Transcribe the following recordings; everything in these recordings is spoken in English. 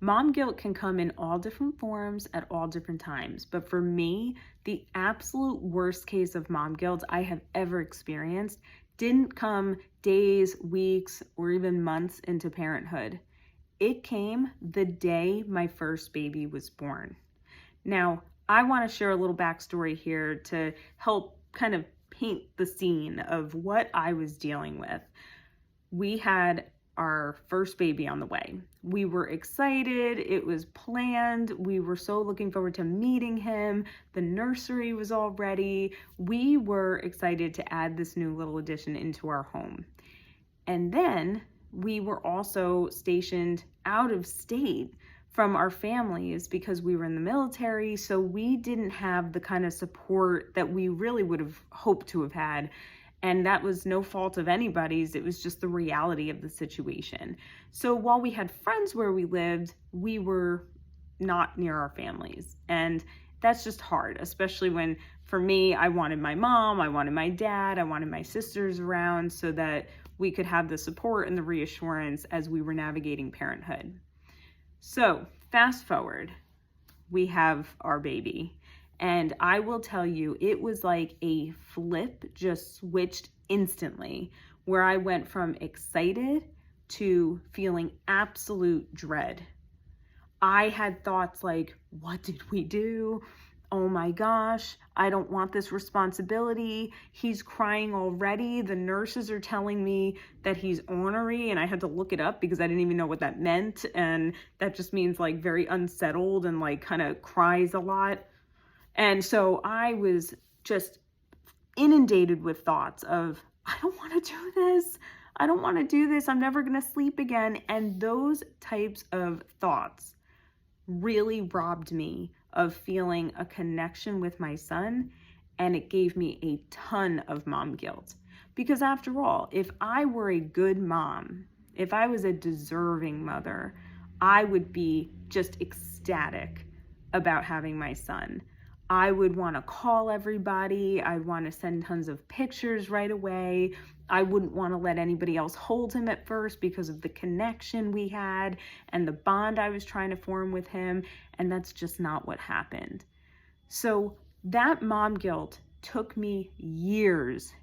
Mom guilt can come in all different forms at all different times. But for me, the absolute worst case of mom guilt I have ever experienced didn't come days, weeks, or even months into parenthood. It came the day my first baby was born. Now, I want to share a little backstory here to help kind of paint the scene of what I was dealing with. We had our first baby on the way. We were excited. It was planned. We were so looking forward to meeting him. The nursery was all ready. We were excited to add this new little addition into our home. And then we were also stationed out of state from our families because we were in the military. So we didn't have the kind of support that we really would have hoped to have had. And that was no fault of anybody's. It was just the reality of the situation. So while we had friends where we lived, we were not near our families. And that's just hard, especially when, for me, I wanted my mom, I wanted my dad, I wanted my sisters around so that we could have the support and the reassurance as we were navigating parenthood. So fast forward, we have our baby. And I will tell you, it was like a flip just switched instantly, where I went from excited to feeling absolute dread. I had thoughts like, what did we do? Oh my gosh, I don't want this responsibility. He's crying already. The nurses are telling me that he's ornery, and I had to look it up because I didn't even know what that meant. And that just means like very unsettled and like kind of cries a lot. And so I was just inundated with thoughts of, I don't want to do this. I don't want to do this. I'm never going to sleep again. And those types of thoughts really robbed me of feeling a connection with my son. And it gave me a ton of mom guilt. Because after all, if I were a good mom, if I was a deserving mother, I would be just ecstatic about having my son. I would want to call everybody. I'd want to send tons of pictures right away. I wouldn't want to let anybody else hold him at first because of the connection we had and the bond I was trying to form with him. And that's just not what happened. So that mom guilt took me years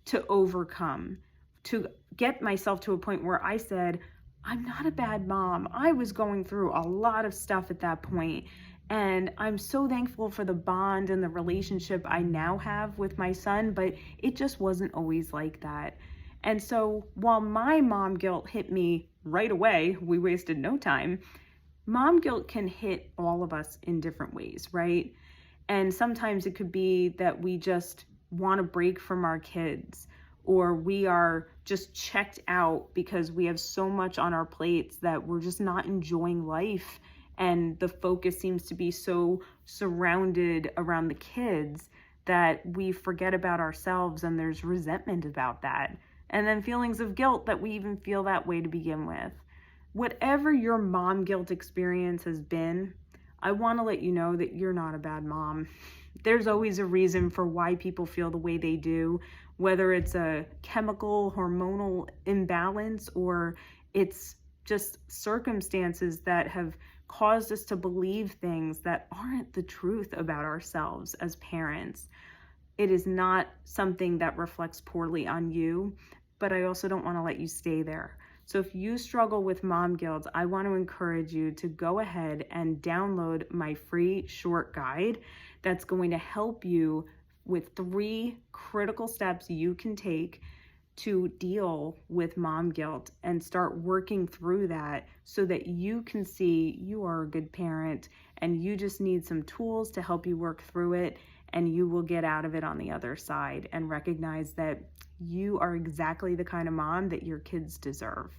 to overcome, to get myself to a point where I said, I'm not a bad mom. I was going through a lot of stuff at that point. And I'm so thankful for the bond and the relationship I now have with my son, but it just wasn't always like that. And so while my mom guilt hit me right away, we wasted no time, mom guilt can hit all of us in different ways, right? And sometimes it could be that we just want a break from our kids, or we are just checked out because we have so much on our plates that we're just not enjoying life. And the focus seems to be so surrounded around the kids that we forget about ourselves, and there's resentment about that. And then feelings of guilt that we even feel that way to begin with. Whatever your mom guilt experience has been, I want to let you know that you're not a bad mom. There's always a reason for why people feel the way they do, whether it's a chemical, hormonal imbalance, or it's just circumstances that have caused us to believe things that aren't the truth about ourselves as parents. It is not something that reflects poorly on you, but I also don't want to let you stay there. So if you struggle with mom guilt, I want to encourage you to go ahead and download my free short guide that's going to help you with 3 critical steps you can take to deal with mom guilt and start working through that so that you can see you are a good parent and you just need some tools to help you work through it, and you will get out of it on the other side and recognize that you are exactly the kind of mom that your kids deserve.